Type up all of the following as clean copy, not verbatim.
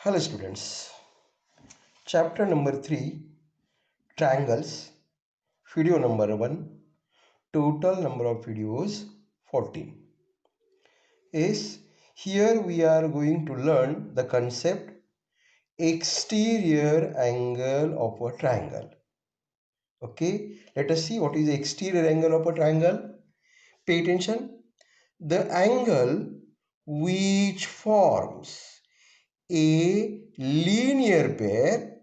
Hello students, chapter number 3, triangles, video number 1, total number of videos 14. Is here we are going to learn the concept exterior angle of a triangle. Okay, let us see what is the exterior angle of a triangle. Pay attention. The angle which forms a linear pair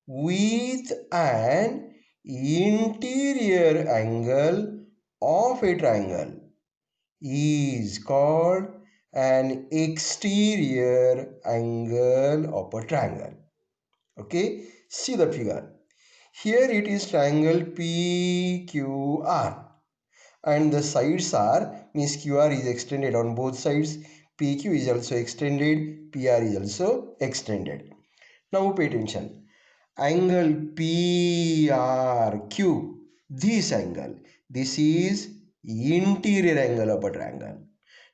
with an interior angle of a triangle is called an exterior angle of a triangle. Okay, see the figure. Here it is triangle PQR and the sides are means QR is extended on both sides, PQ is also extended, PR is also extended. Now pay attention. Angle PRQ, this is interior angle of a triangle.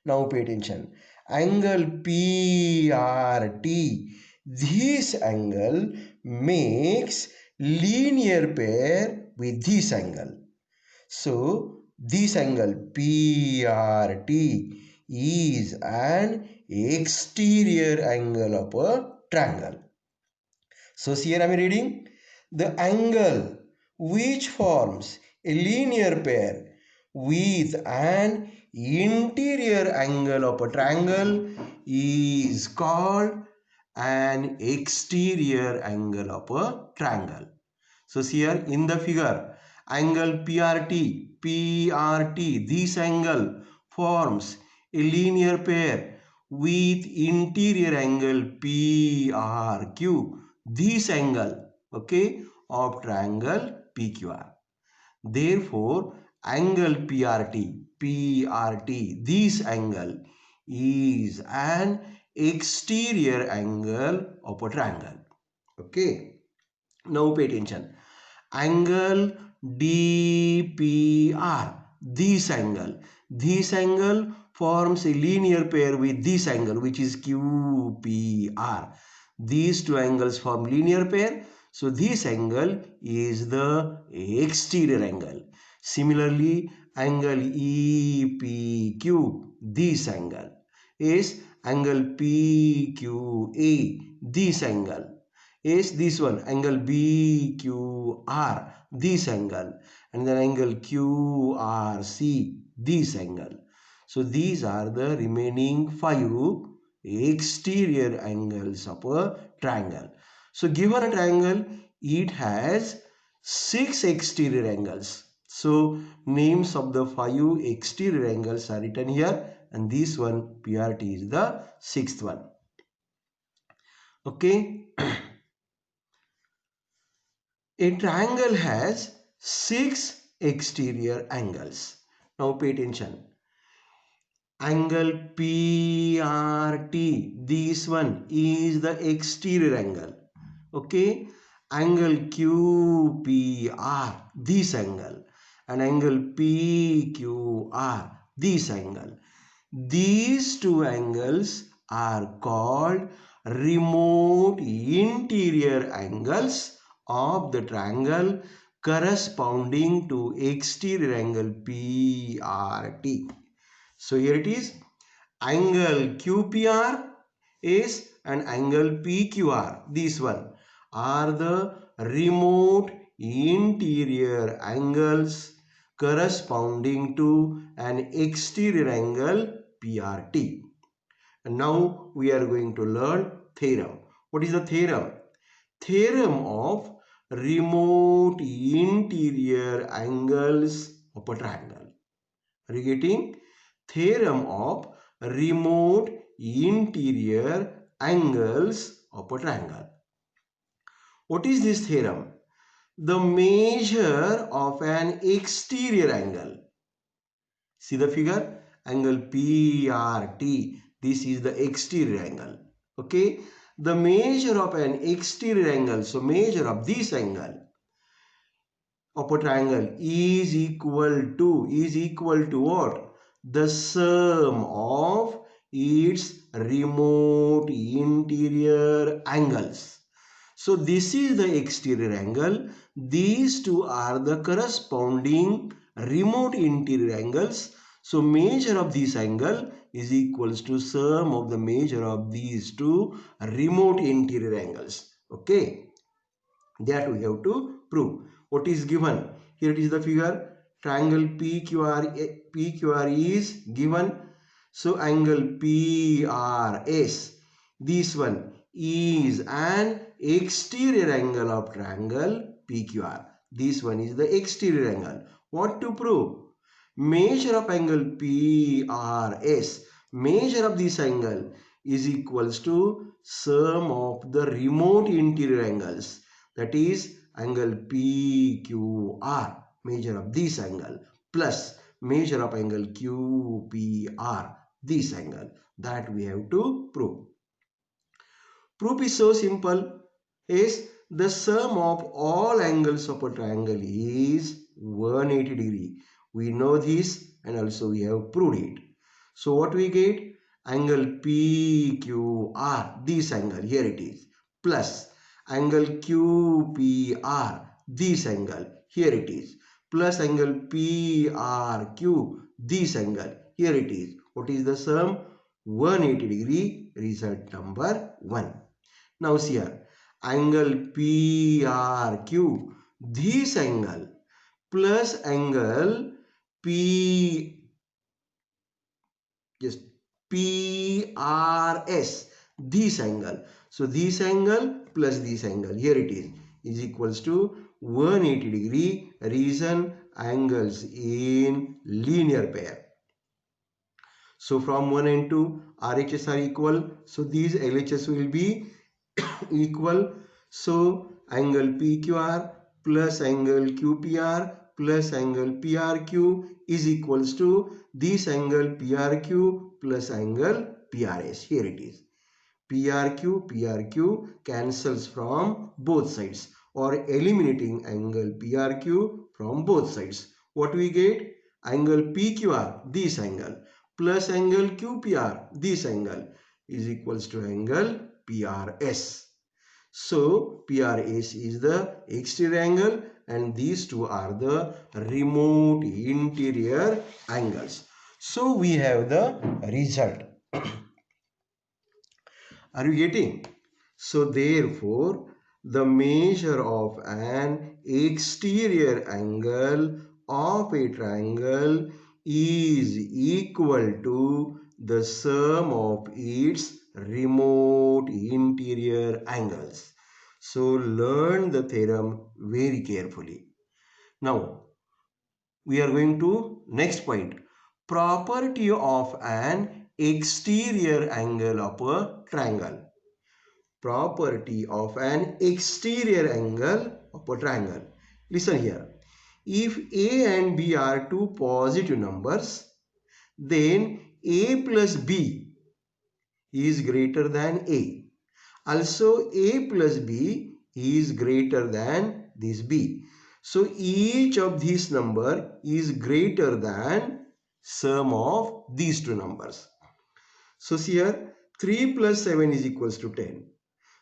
Now pay attention. Angle PRT, this angle makes linear pair with this angle. So this angle PRT is an exterior angle of a triangle. So here I am reading the angle which forms a linear pair with an interior angle of a triangle is called an exterior angle of a triangle. So here in the figure, angle PRT, this angle forms a linear pair with interior angle PRQ, this angle, okay, of triangle PQR. Therefore, angle PRT, this angle is an exterior angle of a triangle. Okay. Now pay attention. Angle DPR, this angle forms a linear pair with this angle which is QPR. These two angles form linear pair, so this angle is the exterior angle. Similarly, angle EPQ, this angle is angle PQA, this angle is this one, angle BQR, this angle, and then angle QRC, this angle. So these are the remaining 5 exterior angles of a triangle. So given a triangle, it has 6 exterior angles. So names of the 5 exterior angles are written here, and this one PRT is the 6th one. Okay. A triangle has 6 exterior angles. Now pay attention. Angle PRT, this one is the exterior angle. Okay. Angle QPR, this angle. And angle PQR, this angle. These two angles are called remote interior angles of the triangle corresponding to exterior angle PRT. So here it is, angle QPR is an angle PQR. This one are the remote interior angles corresponding to an exterior angle PRT. And now we are going to learn theorem. What is the theorem? Theorem of remote interior angles of a triangle. Are you getting? Theorem of remote interior angles of a triangle. What is this theorem? The measure of an exterior angle. See the figure? Angle PRT. This is the exterior angle. Okay. The measure of an exterior angle. So measure of this angle of a triangle is equal to what? The sum of its remote interior angles. So this is the exterior angle. These two are the corresponding remote interior angles. So measure of this angle is equals to sum of the measure of these two remote interior angles. Okay, that we have to prove. What is given? Here it is the figure. Triangle PQR is given. So angle PRS, this one is an exterior angle of triangle PQR. This one is the exterior angle. What to prove? Measure of angle PRS, measure of this angle is equals to sum of the remote interior angles, that is angle PQR, measure of this angle, plus measure of angle QPR, this angle, that we have to prove. Proof is so simple, is the sum of all angles of a triangle is 180 degree. We know this and also we have proved it. So what we get? Angle PQR, this angle, here it is, plus angle QPR, this angle, here it is, plus angle PRQ, this angle, here it is. What is the sum? 180 degree, result number 1. Now see here, angle PRQ, this angle plus angle P, just PRS, this angle. So this angle plus this angle, here it is equals to 180 degree. Reason, angles in linear pair. So from 1 and 2, RHS are equal. So these LHS will be equal. So angle PQR plus angle QPR plus angle PRQ is equals to this angle PRQ plus angle PRS. Here it is. PRQ cancels from both sides, or eliminating angle PRQ from both sides. What we get? Angle PQR, this angle, plus angle QPR, this angle, is equals to angle PRS. So PRS is the exterior angle and these two are the remote interior angles. So we have the result. Are you getting? So therefore, the measure of an exterior angle of a triangle is equal to the sum of its remote interior angles. So learn the theorem very carefully. Now, we are going to next point. Property of an exterior angle of a triangle. Property of an exterior angle of a triangle. Listen here. If A and B are two positive numbers, then A plus B is greater than A. Also, A plus B is greater than this B. So, each of these number is greater than sum of these two numbers. So, see here, 3 plus 7 is equals to 10.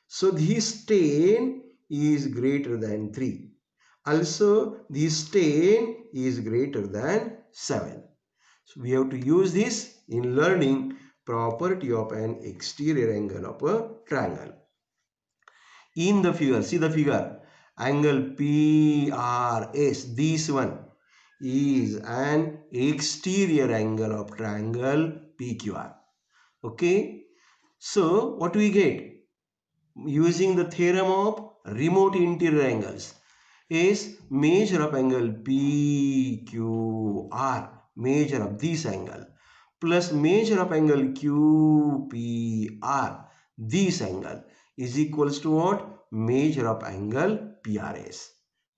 So, this 10 is greater than 3. Also, this 10 is greater than 7. So, we have to use this in learning property of an exterior angle of a triangle. In the figure, see the figure, angle PRS, this one is an exterior angle of triangle PQR. Okay, so what we get? Using the theorem of remote interior angles is measure of angle PQR, measure of this angle, plus measure of angle QPR, this angle, is equals to what? Measure of angle PRS.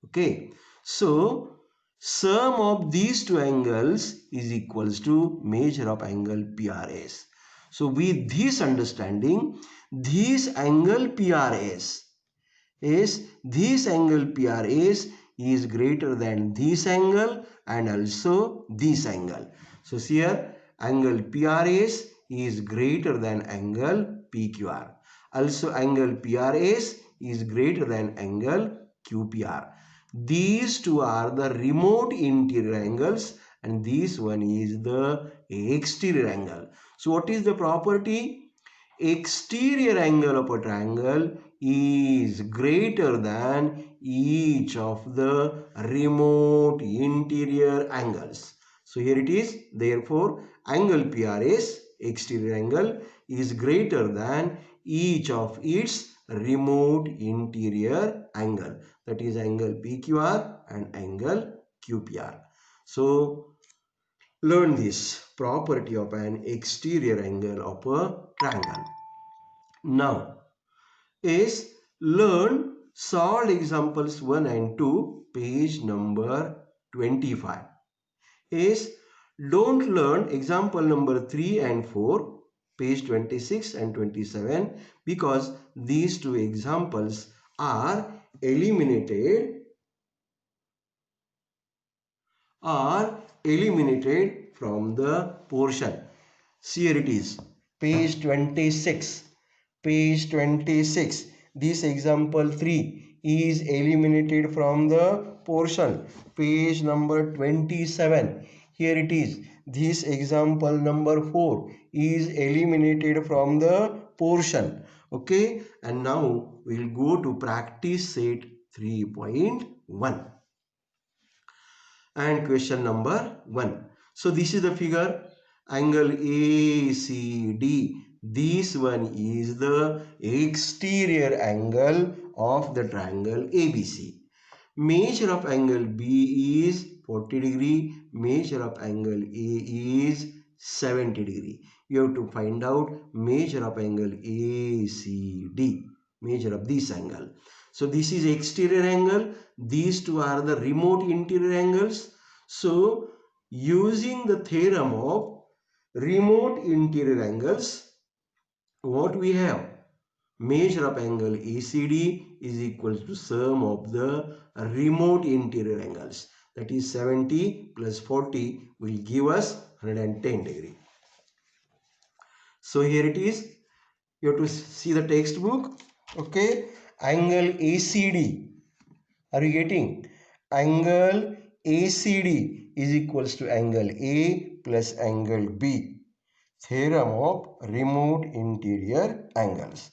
Okay, so sum of these two angles is equals to measure of angle PRS. So with this understanding, this angle PRS is greater than this angle and also this angle. So here angle PRS is greater than angle PQR. Also angle PRS is greater than angle QPR. These two are the remote interior angles and this one is the exterior angle. So what is the property? Exterior angle of a triangle is greater than each of the remote interior angles. So here it is. Therefore, angle PRS, exterior angle, is greater than each of its remote interior angle. That is angle PQR and angle QPR. So learn this property of an exterior angle of a triangle. Now is learn solved examples 1 and 2, page number 25. Is don't learn example number 3 and 4, page 26 and 27, because these two examples are eliminated from the portion. See, here it is, page 26. Page 26. This example 3 is eliminated from the portion. Page number 27. Here it is. This example number 4 is eliminated from the portion. Okay. And now we will go to practice set 3.1. And question number 1. So this is the figure, angle ACD. This one is the exterior angle of the triangle ABC. Measure of angle B is 40 degree. Measure of angle A is 70 degree. You have to find out measure of angle ACD. Measure of this angle. So this is exterior angle. These two are the remote interior angles. So using the theorem of remote interior angles, what we have? Measure of angle ACD is equal to sum of the remote interior angles. That is 70 plus 40 will give us 110 degree. So here it is. You have to see the textbook. Okay. Angle ACD. Are you getting? Angle ACD is equals to angle A plus angle B. Theorem of remote interior angles.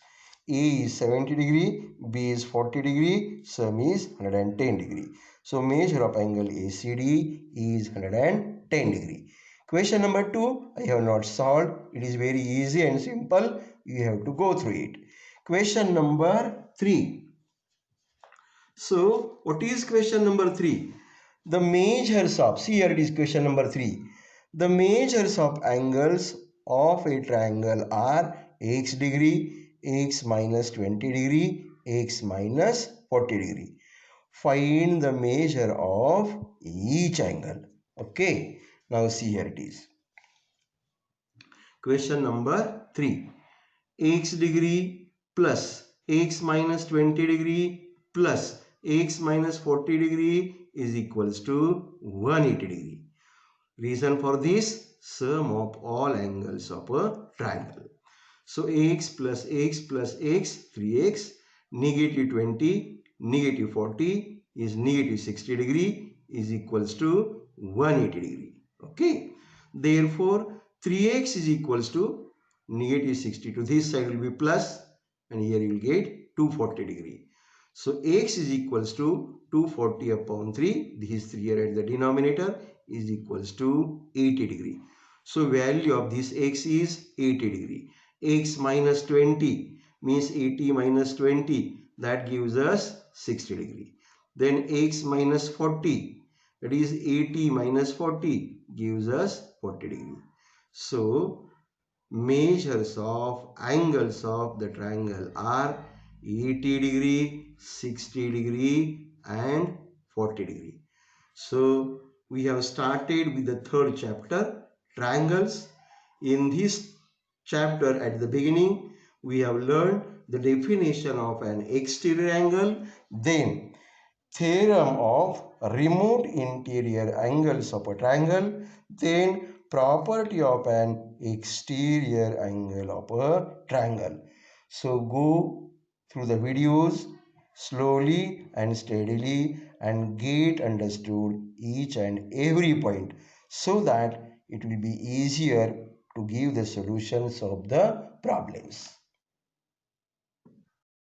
A is 70 degree, B is 40 degree, sum is 110 degree. So measure of angle ACD is 110 degree. Question number 2, I have not solved. It is very easy and simple. You have to go through it. Question number 3. So what is question number 3? The measures of, see here it is question number 3. The measures of angles of a triangle are x degree, x minus 20 degree, x minus 40 degree. Find the measure of each angle. Okay. Now see here it is. Question number 3. X degree plus x minus 20 degree plus x minus 40 degree is equals to 180 degree. Reason for this, sum of all angles of a triangle. So x plus x plus x, 3x, negative 20, negative 40 is negative 60 degree is equals to 180 degree. Okay. Therefore, 3x is equals to negative 60. To this side will be plus and here you will get 240 degree. So x is equals to 240 upon 3. This is 3 here at the denominator is equals to 80 degree. So value of this x is 80 degree. X minus 20 means 80 minus 20, that gives us 60 degree. Then x minus 40, that is 80 minus 40 gives us 40 degree. So measures of angles of the triangle are 80 degree, 60 degree and 40 degree. So we have started with the third chapter, triangles. In this chapter at the beginning we have learned the definition of an exterior angle, then theorem of remote interior angles of a triangle, then property of an exterior angle of a triangle. So go through the videos slowly and steadily and get understood each and every point so that it will be easier to give the solutions of the problems.